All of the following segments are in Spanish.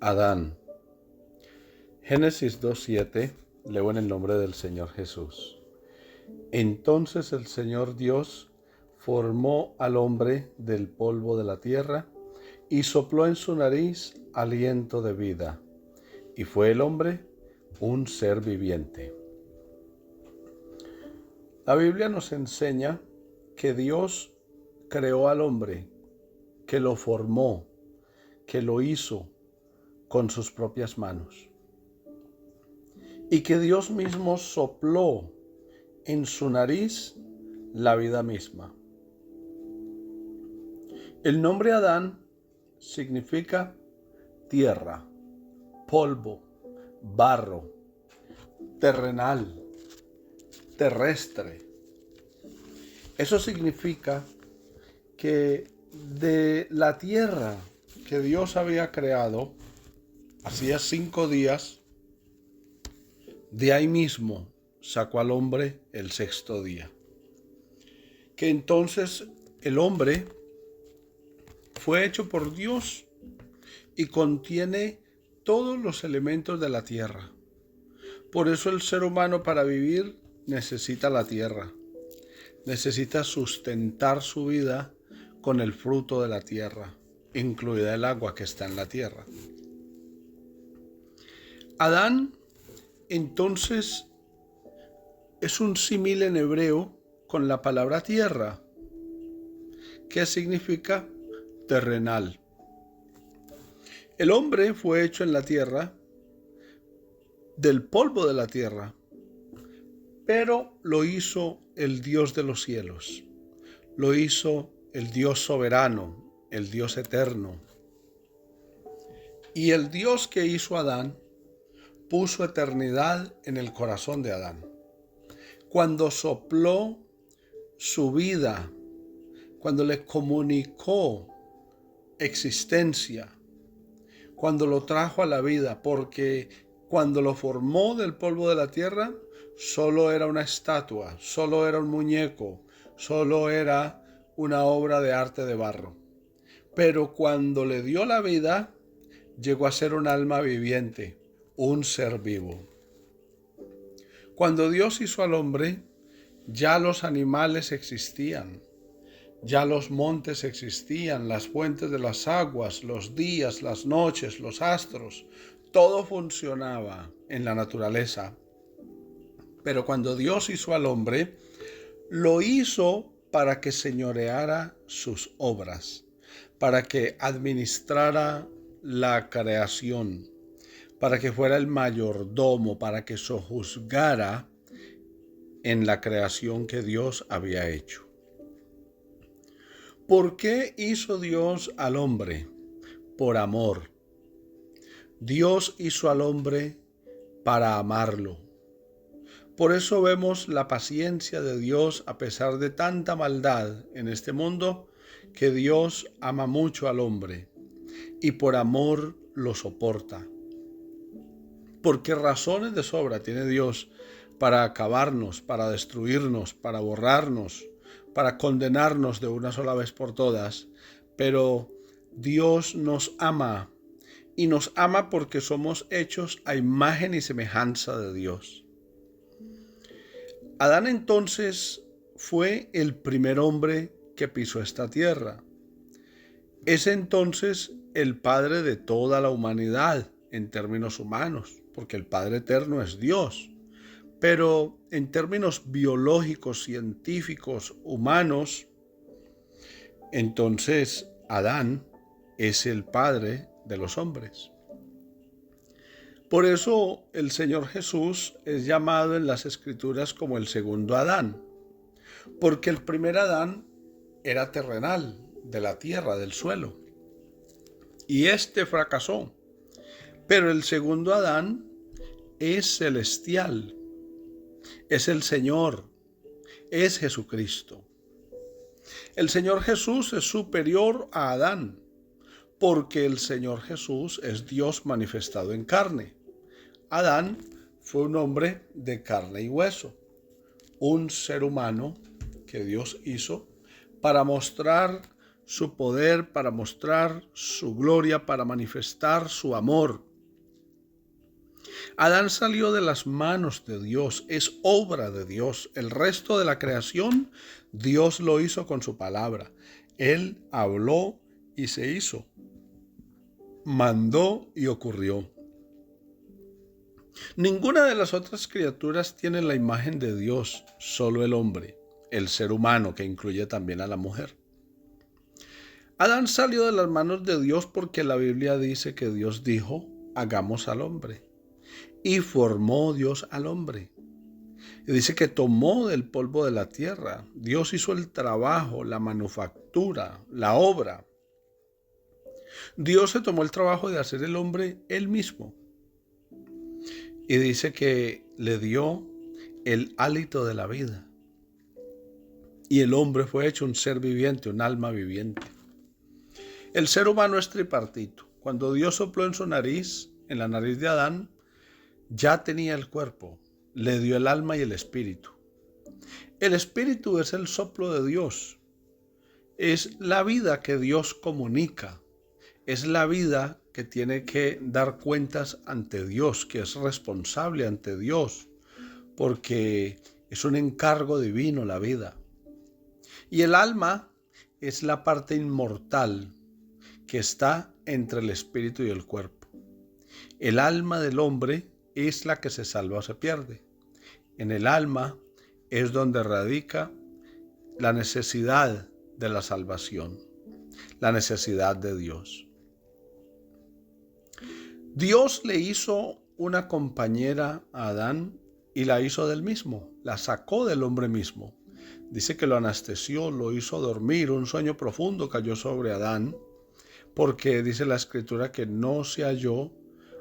Adán. Génesis 2:7, leo en el nombre del Señor Jesús. Entonces el Señor Dios formó al hombre del polvo de la tierra y sopló en su nariz aliento de vida, y fue el hombre un ser viviente. La Biblia nos enseña que Dios creó al hombre, que lo formó, que lo hizo con sus propias manos. Y que Dios mismo sopló en su nariz la vida misma. El nombre Adán significa tierra, polvo, barro, terrenal, terrestre. Eso significa que de la tierra que Dios había creado, hacía 5 días, de ahí mismo sacó al hombre el 6º día. Que entonces el hombre fue hecho por Dios y contiene todos los elementos de la tierra. Por eso el ser humano, para vivir, necesita la tierra. Necesita sustentar su vida con el fruto de la tierra, incluida el agua que está en la tierra. Adán, entonces, es un símil en hebreo con la palabra tierra, que significa terrenal. El hombre fue hecho en la tierra, del polvo de la tierra, pero lo hizo el Dios de los cielos, lo hizo el Dios soberano, el Dios eterno. Y el Dios que hizo a Adán puso eternidad en el corazón de Adán. Cuando sopló su vida, cuando le comunicó existencia, cuando lo trajo a la vida, porque cuando lo formó del polvo de la tierra, solo era una estatua, solo era un muñeco, solo era una obra de arte de barro. Pero cuando le dio la vida, llegó a ser un alma viviente, un ser vivo. Cuando Dios hizo al hombre, ya los animales existían, ya los montes existían, las fuentes de las aguas, los días, las noches, los astros, todo funcionaba en la naturaleza. Pero cuando Dios hizo al hombre, lo hizo para que señoreara sus obras, para que administrara la creación, para que fuera el mayordomo, para que sojuzgara en la creación que Dios había hecho. ¿Por qué hizo Dios al hombre? Por amor. Dios hizo al hombre para amarlo. Por eso vemos la paciencia de Dios a pesar de tanta maldad en este mundo, que Dios ama mucho al hombre y por amor lo soporta. Porque razones de sobra tiene Dios para acabarnos, para destruirnos, para borrarnos, para condenarnos de una sola vez por todas. Pero Dios nos ama, y nos ama porque somos hechos a imagen y semejanza de Dios. Adán entonces fue el primer hombre que pisó esta tierra. Es entonces el padre de toda la humanidad en términos humanos, porque el Padre Eterno es Dios. Pero en términos biológicos, científicos, humanos, entonces Adán es el padre de los hombres. Por eso el Señor Jesús es llamado en las Escrituras como el segundo Adán, porque el primer Adán era terrenal, de la tierra, del suelo, y este fracasó. Pero el segundo Adán es celestial, es el Señor, es Jesucristo. El Señor Jesús es superior a Adán, porque el Señor Jesús es Dios manifestado en carne. Adán fue un hombre de carne y hueso, un ser humano que Dios hizo para mostrar su poder, para mostrar su gloria, para manifestar su amor. Adán salió de las manos de Dios, es obra de Dios. El resto de la creación, Dios lo hizo con su palabra. Él habló y se hizo. Mandó y ocurrió. Ninguna de las otras criaturas tiene la imagen de Dios, solo el hombre, el ser humano, que incluye también a la mujer. Adán salió de las manos de Dios porque la Biblia dice que Dios dijo, hagamos al hombre. Y formó Dios al hombre. Y dice que tomó del polvo de la tierra. Dios hizo el trabajo, la manufactura, la obra. Dios se tomó el trabajo de hacer el hombre él mismo. Y dice que le dio el hálito de la vida. Y el hombre fue hecho un ser viviente, un alma viviente. El ser humano es tripartito. Cuando Dios sopló en su nariz, en la nariz de Adán, ya tenía el cuerpo, le dio el alma y el espíritu. El espíritu es el soplo de Dios. Es la vida que Dios comunica. Es la vida que tiene que dar cuentas ante Dios, que es responsable ante Dios, porque es un encargo divino la vida. Y el alma es la parte inmortal que está entre el espíritu y el cuerpo. El alma del hombre es la que se salva o se pierde. En el alma es donde radica la necesidad de la salvación, la necesidad de Dios. Dios le hizo una compañera a Adán y la hizo del mismo, la sacó del hombre mismo. Dice que lo anestesió, lo hizo dormir, un sueño profundo cayó sobre Adán, porque dice la Escritura que no se halló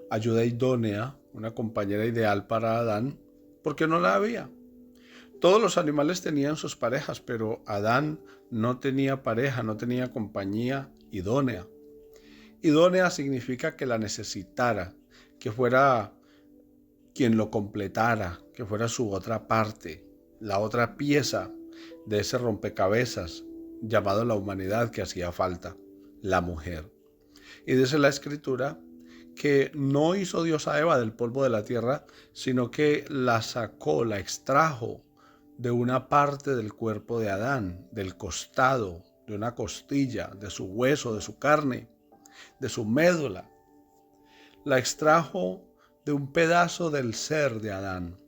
ayuda idónea, una compañera ideal para Adán, porque no la había. Todos los animales tenían sus parejas, pero Adán no tenía pareja, no tenía compañía idónea. Idónea significa que la necesitara, que fuera quien lo completara, que fuera su otra parte, la otra pieza de ese rompecabezas llamado la humanidad que hacía falta, la mujer. Y dice la Escritura que no hizo Dios a Eva del polvo de la tierra, sino que la sacó, la extrajo de una parte del cuerpo de Adán, del costado, de una costilla, de su hueso, de su carne, de su médula. La extrajo de un pedazo del ser de Adán.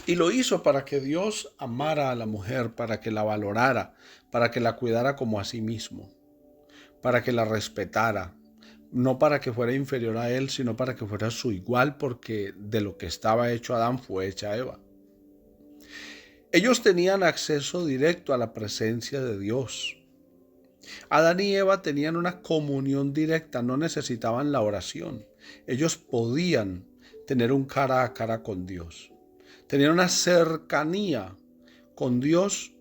Y lo hizo para que Dios amara a la mujer, para que la valorara, para que la cuidara como a sí mismo, para que la respetara. No para que fuera inferior a él, sino para que fuera su igual, porque de lo que estaba hecho Adán fue hecha Eva. Ellos tenían acceso directo a la presencia de Dios. Adán y Eva tenían una comunión directa, no necesitaban la oración. Ellos podían tener un cara a cara con Dios. Tenían una cercanía con Dios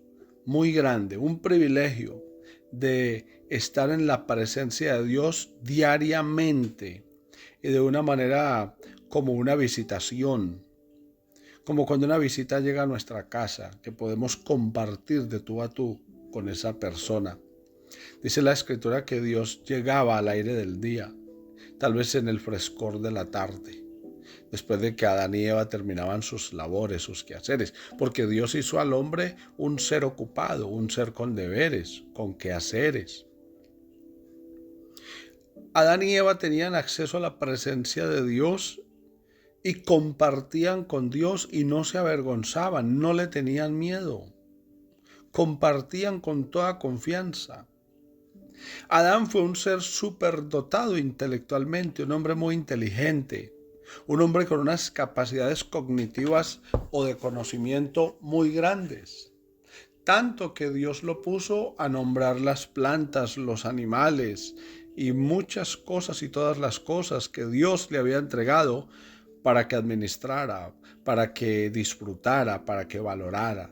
muy grande, un privilegio de estar en la presencia de Dios diariamente y de una manera como una visitación, como cuando una visita llega a nuestra casa, que podemos compartir de tú a tú con esa persona. Dice la Escritura que Dios llegaba al aire del día, tal vez en el frescor de la tarde, después de que Adán y Eva terminaban sus labores, sus quehaceres, porque Dios hizo al hombre un ser ocupado, un ser con deberes, con quehaceres. Adán y Eva tenían acceso a la presencia de Dios y compartían con Dios y no se avergonzaban, no le tenían miedo. Compartían con toda confianza. Adán fue un ser superdotado intelectualmente, un hombre muy inteligente, un hombre con unas capacidades cognitivas o de conocimiento muy grandes. Tanto que Dios lo puso a nombrar las plantas, los animales y muchas cosas y todas las cosas que Dios le había entregado para que administrara, para que disfrutara, para que valorara.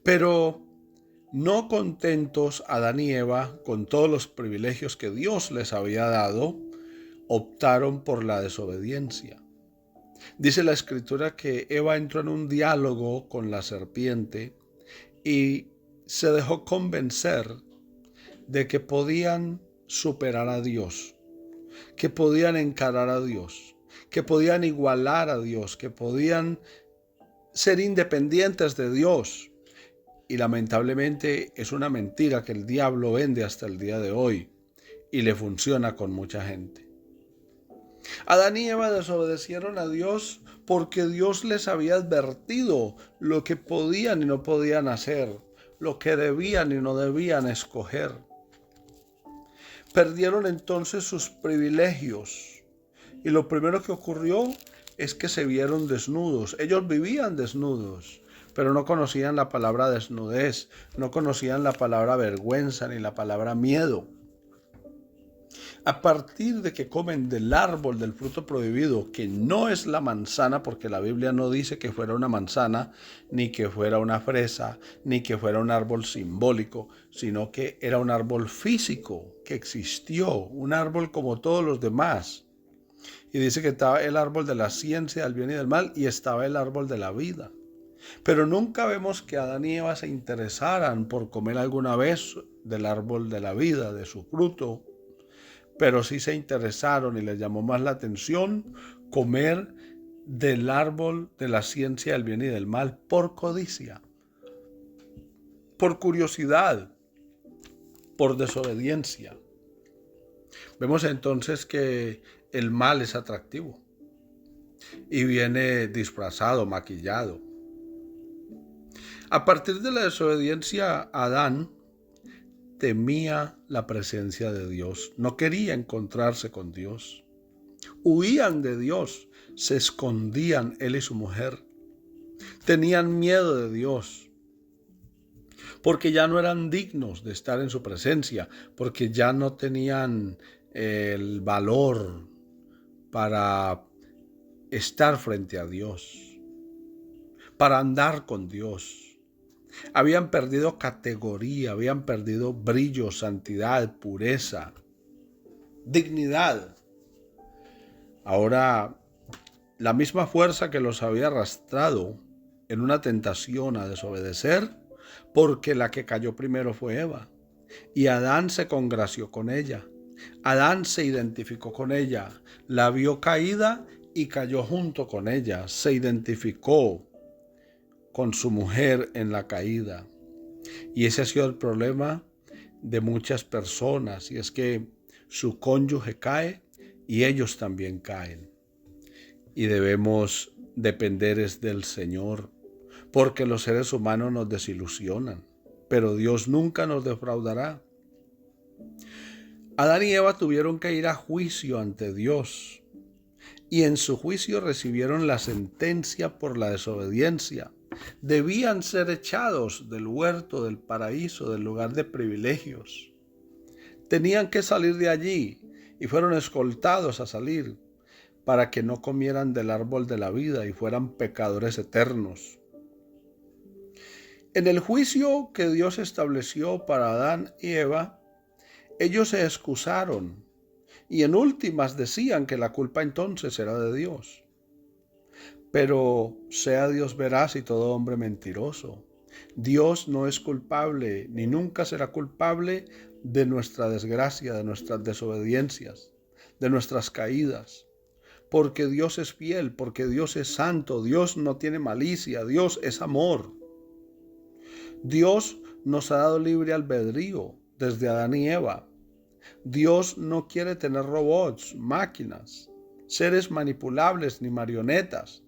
Pero no contentos Adán y Eva con todos los privilegios que Dios les había dado, optaron por la desobediencia. Dice la Escritura que Eva entró en un diálogo con la serpiente y se dejó convencer de que podían superar a Dios, que podían encarar a Dios, que podían igualar a Dios, que podían ser independientes de Dios. Y lamentablemente es una mentira que el diablo vende hasta el día de hoy y le funciona con mucha gente. Adán y Eva desobedecieron a Dios porque Dios les había advertido lo que podían y no podían hacer, lo que debían y no debían escoger. Perdieron entonces sus privilegios y lo primero que ocurrió es que se vieron desnudos. Ellos vivían desnudos, pero no conocían la palabra desnudez, no conocían la palabra vergüenza ni la palabra miedo. A partir de que comen del árbol del fruto prohibido, que no es la manzana, porque la Biblia no dice que fuera una manzana, ni que fuera una fresa, ni que fuera un árbol simbólico, sino que era un árbol físico que existió, un árbol como todos los demás. Y dice que estaba el árbol de la ciencia del bien y del mal y estaba el árbol de la vida. Pero nunca vemos que Adán y Eva se interesaran por comer alguna vez del árbol de la vida, de su fruto, pero sí se interesaron y les llamó más la atención comer del árbol de la ciencia del bien y del mal por codicia, por curiosidad, por desobediencia. Vemos entonces que el mal es atractivo y viene disfrazado, maquillado. A partir de la desobediencia, Adán temía la presencia de Dios, no quería encontrarse con Dios. Huían de Dios, se escondían él y su mujer. Tenían miedo de Dios, porque ya no eran dignos de estar en su presencia, porque ya no tenían el valor para estar frente a Dios, para andar con Dios. Habían perdido categoría, habían perdido brillo, santidad, pureza, dignidad. Ahora, la misma fuerza que los había arrastrado en una tentación a desobedecer, porque la que cayó primero fue Eva, y Adán se congració con ella. Adán se identificó con ella, la vio caída y cayó junto con ella, se identificó con su mujer en la caída. Y ese ha sido el problema de muchas personas, y es que su cónyuge cae y ellos también caen. Y debemos depender es del Señor, porque los seres humanos nos desilusionan, pero Dios nunca nos defraudará. Adán y Eva tuvieron que ir a juicio ante Dios, y en su juicio recibieron la sentencia por la desobediencia. Debían ser echados del huerto, del paraíso, del lugar de privilegios. Tenían que salir de allí y fueron escoltados a salir para que no comieran del árbol de la vida y fueran pecadores eternos. En el juicio que Dios estableció para Adán y Eva, ellos se excusaron y en últimas decían que la culpa entonces era de Dios. Pero sea Dios veraz y todo hombre mentiroso. Dios no es culpable ni nunca será culpable de nuestra desgracia, de nuestras desobediencias, de nuestras caídas. Porque Dios es fiel, porque Dios es santo, Dios no tiene malicia, Dios es amor. Dios nos ha dado libre albedrío desde Adán y Eva. Dios no quiere tener robots, máquinas, seres manipulables ni marionetas.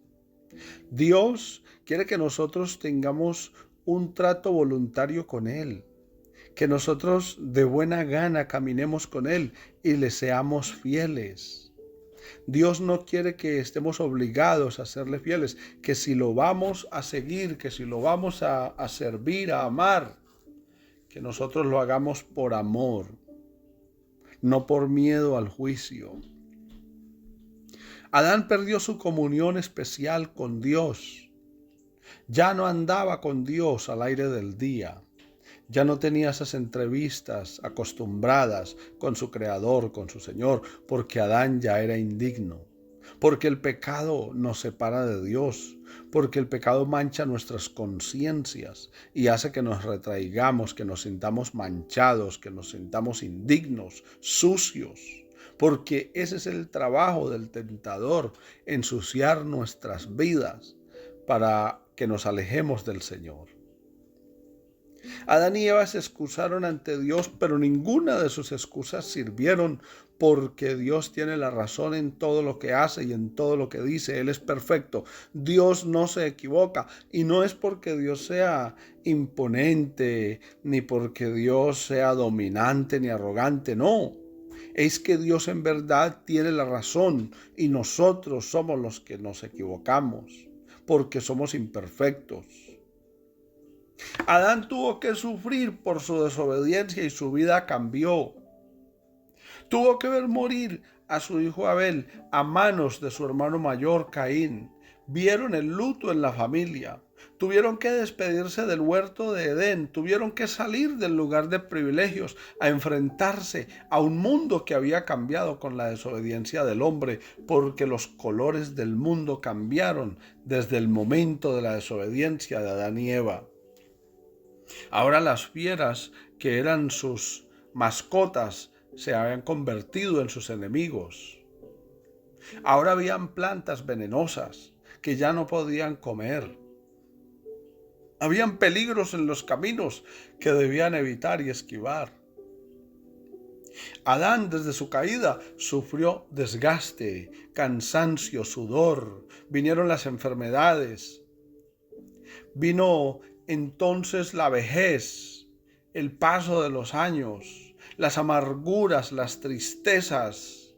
Dios quiere que nosotros tengamos un trato voluntario con Él, que nosotros de buena gana caminemos con Él y le seamos fieles. Dios no quiere que estemos obligados a serle fieles, que si lo vamos a seguir, que si lo vamos a servir, a amar, que nosotros lo hagamos por amor, no por miedo al juicio. Adán perdió su comunión especial con Dios. Ya no andaba con Dios al aire del día. Ya no tenía esas entrevistas acostumbradas con su Creador, con su Señor, porque Adán ya era indigno. porque el pecado nos separa de Dios, porque el pecado mancha nuestras conciencias y hace que nos retraigamos, que nos sintamos manchados, que nos sintamos indignos, sucios, porque ese es el trabajo del tentador, ensuciar nuestras vidas para que nos alejemos del Señor. Adán y Eva se excusaron ante Dios, pero ninguna de sus excusas sirvieron, porque Dios tiene la razón en todo lo que hace y en todo lo que dice. Él es perfecto. Dios no se equivoca, y no es porque Dios sea imponente, ni porque Dios sea dominante ni arrogante, no. Es que Dios en verdad tiene la razón y nosotros somos los que nos equivocamos, porque somos imperfectos. Adán tuvo que sufrir por su desobediencia y su vida cambió. Tuvo que ver morir a su hijo Abel a manos de su hermano mayor Caín. Vieron el luto en la familia. Tuvieron que despedirse del huerto de Edén. Tuvieron que salir del lugar de privilegios a enfrentarse a un mundo que había cambiado con la desobediencia del hombre, porque los colores del mundo cambiaron desde el momento de la desobediencia de Adán y Eva. Ahora las fieras que eran sus mascotas se habían convertido en sus enemigos. Ahora habían plantas venenosas que ya no podían comer. Habían peligros en los caminos que debían evitar y esquivar. Adán, desde su caída, sufrió desgaste, cansancio, sudor. Vinieron las enfermedades. Vino entonces la vejez, el paso de los años, las amarguras, las tristezas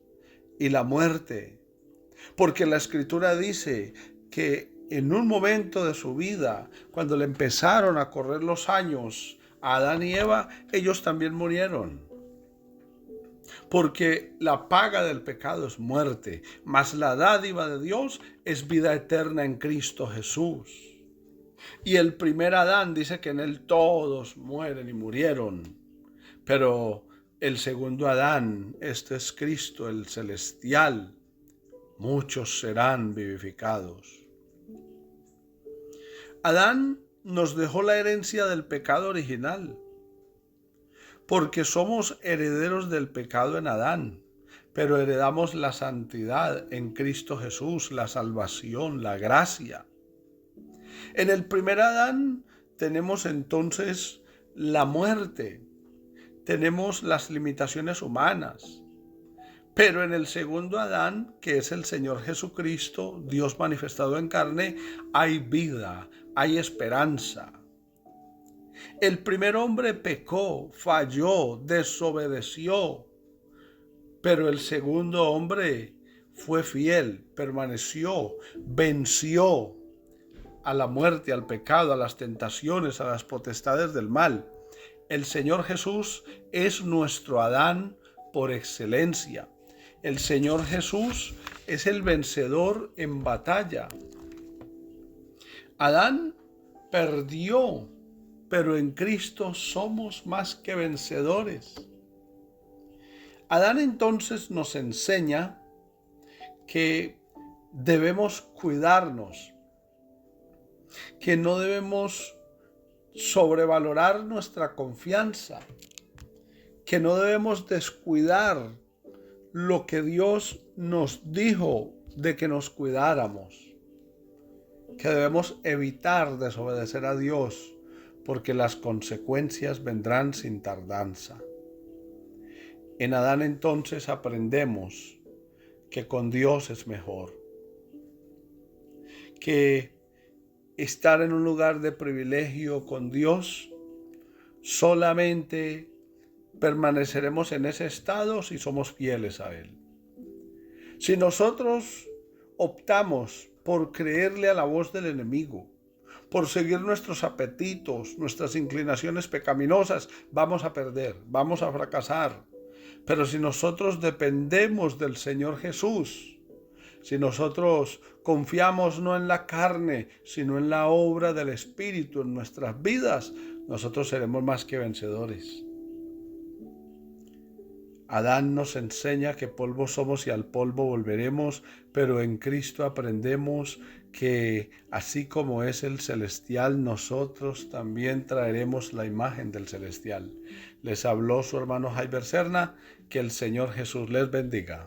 y la muerte. Porque la Escritura dice que en un momento de su vida, cuando le empezaron a correr los años a Adán y Eva, ellos también murieron. Porque la paga del pecado es muerte, mas la dádiva de Dios es vida eterna en Cristo Jesús. Y el primer Adán dice que en él todos mueren y murieron. Pero el segundo Adán, este es Cristo, el celestial, muchos serán vivificados. Adán nos dejó la herencia del pecado original, porque somos herederos del pecado en Adán, pero heredamos la santidad en Cristo Jesús, la salvación, la gracia. En el primer Adán tenemos entonces la muerte, tenemos las limitaciones humanas, pero en el segundo Adán, que es el Señor Jesucristo, Dios manifestado en carne, hay vida, hay esperanza. El primer hombre pecó, falló, desobedeció, pero el segundo hombre fue fiel, permaneció, venció a la muerte, al pecado, a las tentaciones, a las potestades del mal. El Señor Jesús es nuestro Adán por excelencia. El Señor Jesús es el vencedor en batalla. Adán perdió, pero en Cristo somos más que vencedores. Adán entonces nos enseña que debemos cuidarnos, que no debemos sobrevalorar nuestra confianza, que no debemos descuidar lo que Dios nos dijo de que nos cuidáramos, que debemos evitar desobedecer a Dios, porque las consecuencias vendrán sin tardanza. En Adán entonces aprendemos que con Dios es mejor, que estar en un lugar de privilegio con Dios, solamente permaneceremos en ese estado si somos fieles a Él. Si nosotros optamos por creerle a la voz del enemigo, por seguir nuestros apetitos, nuestras inclinaciones pecaminosas, vamos a perder, vamos a fracasar. Pero si nosotros dependemos del Señor Jesús, si nosotros confiamos no en la carne, sino en la obra del Espíritu en nuestras vidas, nosotros seremos más que vencedores. Adán nos enseña que polvo somos y al polvo volveremos, pero en Cristo aprendemos que así como es el celestial, nosotros también traeremos la imagen del celestial. Les habló su hermano Jaiber Serna, que el Señor Jesús les bendiga.